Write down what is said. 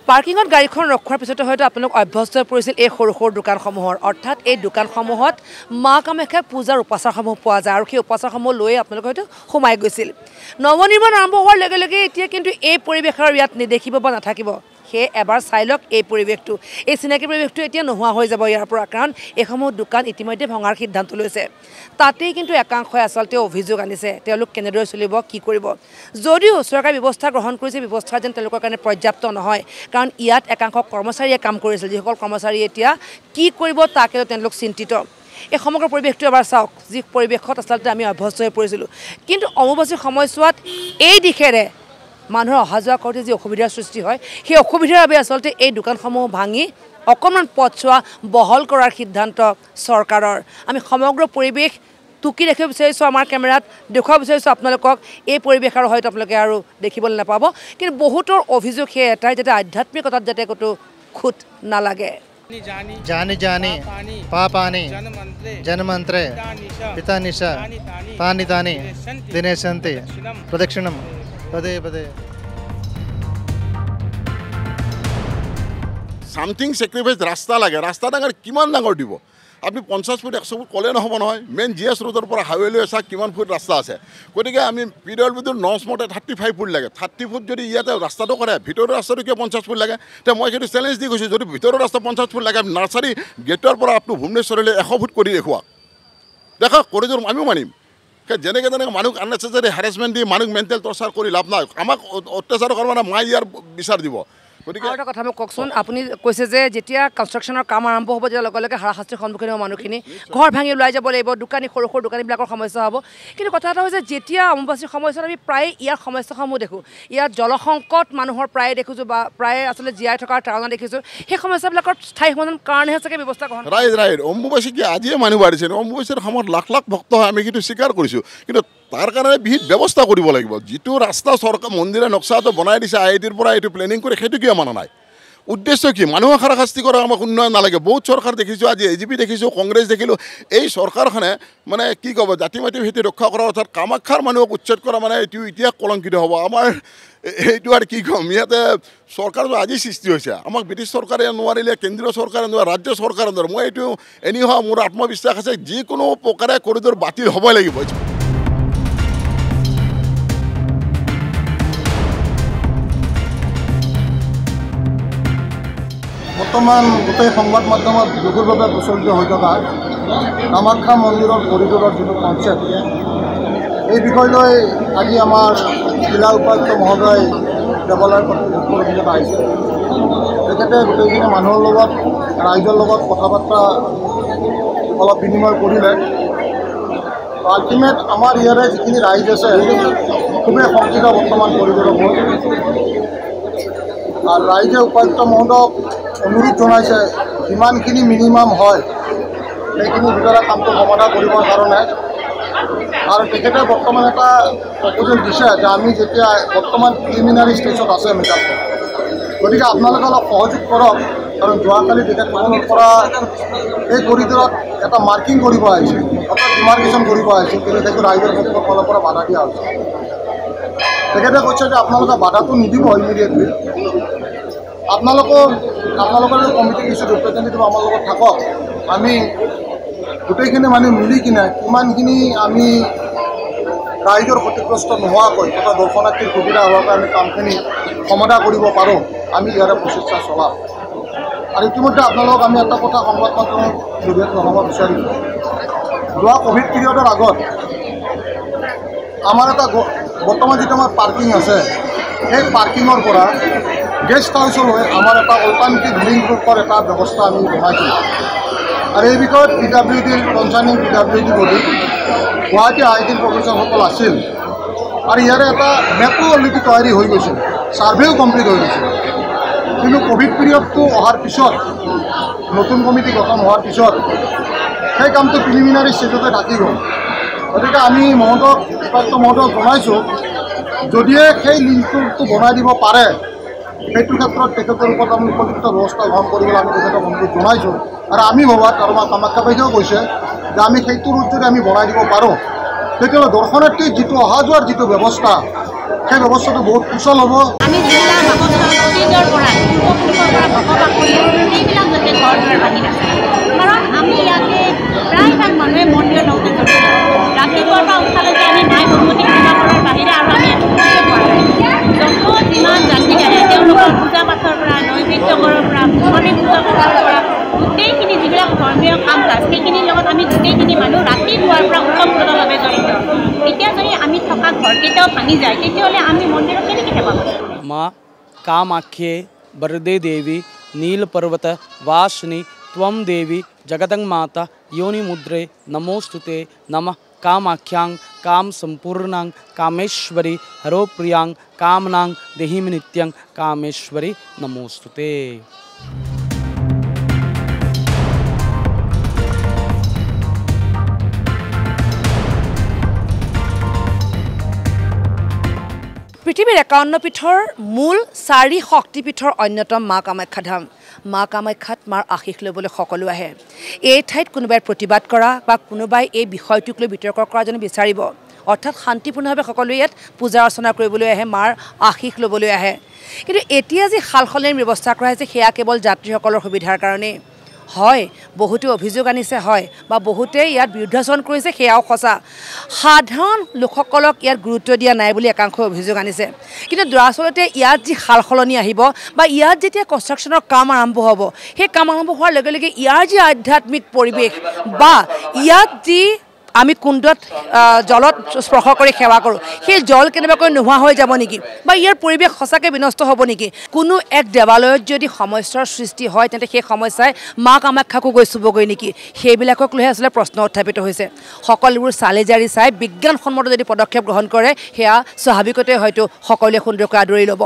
পাৰ্কিঙত গাড়ীখন ৰখাৰ পিছতে হয়তো আপোনালোক অভ্যস্ত হৈ পৰিছিল এই সৰু সৰু দোকানসমূহৰ অৰ্থাৎ এই দোকানসমূহত মা কামাখ্যা পূজাৰ উপাচাৰসমূহ পোৱা যায় আৰু সেই উপাচাৰসমূহ লৈ আপোনালোক হয়তো সোমাই গৈছিল নৱনিৰ্মাণ আৰম্ভ হোৱাৰ লগে লগে এতিয়া কিন্তু এই পৰিৱেশ আৰু ইয়াত নেদেখিব বা নাথাকিব সেই এবাৰ চাই লওক এই পৰিৱেশটো এই চিনাকি পৰিৱেশটো এতিয়া নোহোৱা হৈ যাব ইয়াৰ পৰা কাৰণ এইসমূহ দোকান ইতিমধ্যে ভঙাৰ সিদ্ধান্ত লৈছে তাতেই কিন্তু একাংশই আচলতে অভিযোগ আনিছে তেওঁলোক কেনেদৰে চলিব কি কৰিব যদিও চৰকাৰে ব্যৱস্থা গ্ৰহণ কৰিছে ব্যৱস্থা যেন তেওঁলোকৰ কাৰণে পৰ্যাপ্ত নহয় কাৰণ ইয়াত একাংশ কৰ্মচাৰীয়ে কাম কৰিছিল যিসকল কৰ্মচাৰী এতিয়া কি কৰিব তাকে তেওঁলোক চিন্তিত এই সমগ্ৰ পৰিৱেশটো এবাৰ চাওক যি পৰিৱেশত আচলতে আমি অভ্যস্ত হৈ পৰিছিলোঁ কিন্তু অম্বুবাচীৰ সময়ছোৱাত এই দিশেৰে মানুহৰ অহা যোৱা কৰোঁতে যি অসুবিধাৰ সৃষ্টি হয় সেই অসুবিধাৰ বাবে আচলতে এই দোকানসমূহ ভাঙি অকণমান পথছোৱা বহল কৰাৰ সিদ্ধান্ত চৰকাৰৰ আমি সমগ্ৰ পৰিৱেশ টুকি ৰাখিব বিচাৰিছোঁ আমাৰ কেমেৰাত দেখুৱাব বিচাৰিছোঁ আপোনালোকক এই পৰিৱেশ আৰু হয়তো আপোনালোকে আৰু দেখিবলৈ নাপাব কিন্তু বহুতৰ অভিযোগ সেই এটাই যাতে আধ্যাত্মিকতাত যাতে ক'তো খুঁত নালাগে जानी जानी पापानि जन्मंत्रे पिता निशा तानि तानि दिने सन्ति प्रदक्षिणं पदे पदे সামথিং সেক্রিফাইস রাস্তা লাগে রাস্তা ডাঙৰ কিমান ডাঙৰ দিব আপনি 50 ফুট 100 ফুট ক'লে নহ'ব নহয় মেইন জিএছ ৰোডৰ পৰা হাইৱেলৈ চাওক কিমান ফুট ৰাস্তা আছে গতিকে আমি পিডব্লিউডিৰ নৰ্মছ মতে 35 ফুট লাগে 30 ফুট যদি ইয়াতে ৰাস্তাটো কৰে ভিতৰৰ ৰাস্তাটো কিয় 50 ফুট লাগে তে মই সেইটো চেলেঞ্জ দি কৈছোঁ যদি ভিতৰৰ ৰাস্তা 50 ফুট লাগে নাৰ্চাৰী গেটৰ পৰা আপনি ভুৱনেশ্বৰলৈ 100 ফুট কৰি দেখুৱাওক দেখা কৰিডৰ আমিও মানিম যেনেকৈ তেনেকৈ মানুহ আননেচেচাৰী হেৰাছমেণ্ট দি মানুহ মেণ্টেল টৰ্চাৰ কৰি লাভ নাই আমাক অত্যাচাৰ কৰিব না মাই ইয়াৰ বিচাৰ দিব আৰু এটা কথা মোক কওকচোন আপুনি কৈছে যে যেতিয়া কনষ্ট্ৰাকশ্যনৰ কাম আৰম্ভ হ'ব তেতিয়া লগে লগে হাৰাশাস্তিৰ সন্মুখীন হ'ব মানুহখিনি ঘৰ ভাঙি ওলাই যাব লাগিব দোকানী সৰু সৰু দোকানীবিলাকৰ সমস্যা হ'ব কিন্তু কথা এটা হৈছে যেতিয়া অম্বুবাচীৰ সময়ছোৱাত আমি প্ৰায় ইয়াৰ সমস্যাসমূহ দেখোঁ ইয়াত জলসংকট মানুহৰ প্ৰায়ে দেখিছোঁ বা প্ৰায়ে আচলতে জীয়াই থকাৰ তাৰণা দেখিছোঁ সেই সমস্যাবিলাকৰ স্থায়ী সমাধান কাৰণেহে চাগে ব্যৱস্থা গ্ৰহণ ৰাইট অম্বুবাচী কি আজিয়ে মানুহ বাঢ়িছে অম্বুবাচীৰ সময়ত লাখ লাখ ভক্ত হয় আমি কিন্তু স্বীকাৰ কৰিছোঁ কিন্তু তাৰ কাৰণে বিহিত ব্যৱস্থা কৰিব লাগিব যিটো ৰাস্তা চৰকাৰ মন্দিৰে নক্সাটো বনাই দিছে আইটিৰ পৰা এইটো প্লেনিং কৰি সেইটো কিয় মানা নাই উদ্দেশ্য কি মানুহক হাৰাশাস্তি কৰা আমাক উন্নয়ন নালাগে বহুত চৰকাৰ দেখিছোঁ আজি এজিপি দেখিছোঁ কংগ্ৰেছ দেখিলোঁ এই চৰকাৰখনে মানে কি ক'ব জাতি মাতি ভেটি ৰক্ষা কৰাৰ অৰ্থাৎ কামাখ্যাৰ মানুহক উচ্ছেদ কৰা মানে এইটো এতিয়া কলংকিত হ'ব আমাৰ এইটো আৰু কি ক'ম ইয়াতে চৰকাৰটো আজি সৃষ্টি হৈছে আমাক ব্ৰিটিছ চৰকাৰে নোৱাৰিলে কেন্দ্ৰীয় চৰকাৰে নোৱাৰে ৰাজ্য চৰকাৰে নোৱাৰে মই এইটো এনে হোৱা মোৰ আত্মবিশ্বাস আছে যিকোনো প্ৰকাৰে কৰিডৰ বাতিল হ'বই লাগিব বৰ্তমান গোটেই সংবাদ মাধ্যমত বহুলভাৱে প্ৰচলিত হৈ থকা কামাখ্যা মন্দিৰৰ কৰিডৰৰ যিটো কনচেপ্ট এই বিষয় লৈ আজি আমাৰ জিলা উপায়ুক্ত মহোদয় দেৱালয়ৰ মুখ্য অভিযান আহিছে তেখেতে গোটেইখিনি মানুহৰ লগত ৰাইজৰ লগত কথা বাৰ্তা অলপ বিনিময় কৰিলে আল্টিমেট আমাৰ ইয়াৰে যিখিনি ৰাইজ আছে খুবেই শংকিত বৰ্তমান কৰিডৰৰ ওপৰত আৰু ৰাইজে উপায়ুক্ত মহোদয়ক অনুৰোধ জনাইছে যিমানখিনি মিনিমাম হয় সেইখিনিৰ ভিতৰত কামটো সমাধান কৰিবৰ কাৰণে আৰু তেখেতে বৰ্তমান এটা প্ৰপ'জেল দিছে যে আমি যেতিয়া বৰ্তমান প্ৰিলিমিনাৰী ষ্টেজত আছে মিটাৰটো গতিকে আপোনালোকে অলপ সহযোগ কৰক কাৰণ যোৱাকালি তেখেতসকলৰ পৰা এই কৰিডৰত এটা মাৰ্কিং কৰিব আহিছিল অৰ্থাৎ ডিমাৰ্কেশ্যন কৰিব আহিছিল কিন্তু তেখেত ৰাইজৰ ফালৰ পৰা বাধা দিয়া হৈছে তেখেতে কৈছে যে আপোনালোকে বাধাটো নিদিব ইমিডিয়েটলি আপোনালোকৰ কমিটি কিছু ৰিপ্ৰেজেণ্টেটিভ আমাৰ লগত থাকক আমি গোটেইখিনি মানুহ মিলি কিনে কিমানখিনি আমি ৰাইজৰ ক্ষতিগ্ৰস্ত নোহোৱাকৈ তথা দৰ্শনাৰ্থীৰ সুবিধা হোৱাকৈ আমি কামখিনি সমাধান কৰিব পাৰোঁ আমি ইয়াৰে প্ৰচেষ্টা চলাম আৰু ইতিমধ্যে আপোনালোকক আমি এটা কথা সংবাদ মাধ্যমৰ জৰিয়তে জনাব বিচাৰিম যোৱা ক'ভিড পিৰিয়ডৰ আগত আমাৰ এটা বৰ্তমান যিটো আমাৰ পাৰ্কিং আছে সেই পাৰ্কিঙৰ পৰা গেষ্ট হাউচলৈ আমাৰ এটা অল্টাৰনেটিভ লিংক ৰূপৰ এটা ব্যৱস্থা আমি বনাইছিলোঁ আৰু এই বিষয়ত পিডব্লিউডিৰ কনচাৰ্নিং পিডব্লিউডি বডি গুৱাহাটী আইটিৰ প্ৰফেচৰসকল আছিল আৰু ইয়াৰে এটা মেপো অলৰেডি তৈয়াৰী হৈ গৈছিল ছাৰ্ভেও কমপ্লিট হৈ গৈছিল কিন্তু ক'ভিড পিৰিয়ডটো অহাৰ পিছত নতুন কমিটি গঠন হোৱাৰ পিছত সেই কামটো প্ৰিলিমিনাৰী ষ্টেজতে থাকি গ'ল গতিকে আমি উপায়ুক্ত মহোদয়ক জনাইছোঁ যদিহে সেই লিংকটো বনাই দিব পাৰে সেইটো ক্ষেত্ৰত তেখেতৰ ওপৰত আমি উপযুক্ত ব্যৱস্থা গ্ৰহণ কৰিবলৈ আমি তেখেতক অনুৰোধ জনাইছোঁ আৰু আমি ভবাত আৰু আমাৰ কামাখ্যাবাসীয়েও কৈছে যে আমি সেইটো ৰুট যদি আমি বনাই দিব পাৰোঁ তেতিয়াহ'লে দৰ্শনাৰ্থীৰ যিটো অহা যোৱাৰ যিটো ব্যৱস্থা সেই ব্যৱস্থাটো বহুত সুচল হ'ব। আমি যিবিলাক অতীজৰ পৰা পূৰ্বপুৰুষৰ পৰা বসবাস কৰি সেইবিলাক যাতে ঘৰ দুৱাৰ ভাঙি নাথাকে, কাৰণ আমি ইয়াতে প্ৰায়ভাগ মানুহে মন্দিৰৰ লগতে জড়িত। ৰাতিপুৱাৰ পৰা উঠালৈকে আমি মাই ভগৱতী সেৱা কৰাৰ বাহিৰে আৰু আমি একো কৰিব পৰা নাই। য'ত যিমান যাত্ৰীক আহে তেওঁলোকৰ পূজা পাঠৰ পৰা নৈবেদ্য কৰাৰ পৰা ভগৱানী পূজা কৰাৰ পৰা গোটেইখিনি যিবিলাক ধৰ্মীয় কাম কাজ সেইখিনিৰ লগত আমি গোটেইখিনি মানুহ ৰাতিপুৱাৰ পৰা ওতঃপ্ৰোতভাৱে জড়িত। এতিয়া যদি আমি থকা ঘৰকেইটাও ভাঙি যায় তেতিয়াহ'লে আমি মন্দিৰত কেনেকৈ সেৱা কৰিম? মা কামাখ্যে বৰদে দেৱী নীলপৰ্বত वासिनी त्वं देवी जगदं माता योनि मुद्रे नमोस्तुते नमः कामाख्यां काम संपूर्णां कामेश्वरी हरो प्रियां कामनां देहि मे नित्यं कामेश्वरी नमोस्तुते। পৃথিৱীৰ 51 পীঠৰ মূল 4 শক্তিপীঠৰ অন্যতম মা কামাখ্যা ধাম। মা কামাখ্যাত মাৰ আশীষ ল'বলৈ সকলো আহে। এই ঠাইত কোনোবাই প্ৰতিবাদ কৰা বা কোনোবাই এই বিষয়টোক লৈ বিতৰ্ক কৰা যেন বিচাৰিব, অৰ্থাৎ শান্তিপূৰ্ণভাৱে সকলোৱে ইয়াত পূজা অৰ্চনা কৰিবলৈ আহে, মাৰ আশীষ ল'বলৈ আহে। কিন্তু এতিয়া যি সাল সলনিৰ ব্যৱস্থা কৰা হৈছে সেয়া কেৱল যাত্ৰীসকলৰ সুবিধাৰ কাৰণেই। হয়, বহুতে অভিযোগ আনিছে, হয়, বা বহুতে ইয়াত বিৰুদ্ধাচৰণ কৰিছে, সেয়াও সঁচা। সাধাৰণ লোকসকলক ইয়াত গুৰুত্ব দিয়া নাই বুলি একাংশই অভিযোগ আনিছে। কিন্তু দৰাচলতে ইয়াত যি সাল সলনি আহিব বা ইয়াত যেতিয়া কনষ্ট্ৰাকশ্যনৰ কাম আৰম্ভ হ'ব, সেই কাম আৰম্ভ হোৱাৰ লগে লগে ইয়াৰ যি আধ্যাত্মিক পৰিৱেশ বা ইয়াত যি আমি কুণ্ডত জলত স্পৰ্শ কৰি সেৱা কৰোঁ, সেই জল কেনেবাকৈ নোহোৱা হৈ যাব নেকি বা ইয়াৰ পৰিৱেশ সঁচাকৈ বিনষ্ট হ'ব নেকি? কোনো এক দেৱালয়ত যদি সমস্যাৰ সৃষ্টি হয় তেন্তে সেই সমস্যাই মা কামাখ্যাকো গৈ চুবগৈ নেকি? সেইবিলাকক লৈহে আচলতে প্ৰশ্ন উত্থাপিত হৈছে। সকলোবোৰ চালি জাৰি চাই বিজ্ঞানসন্মত যদি পদক্ষেপ গ্ৰহণ কৰে সেয়া স্বাভাৱিকতে হয়তো সকলোৱে সুন্দৰকৈ আদৰি ল'ব।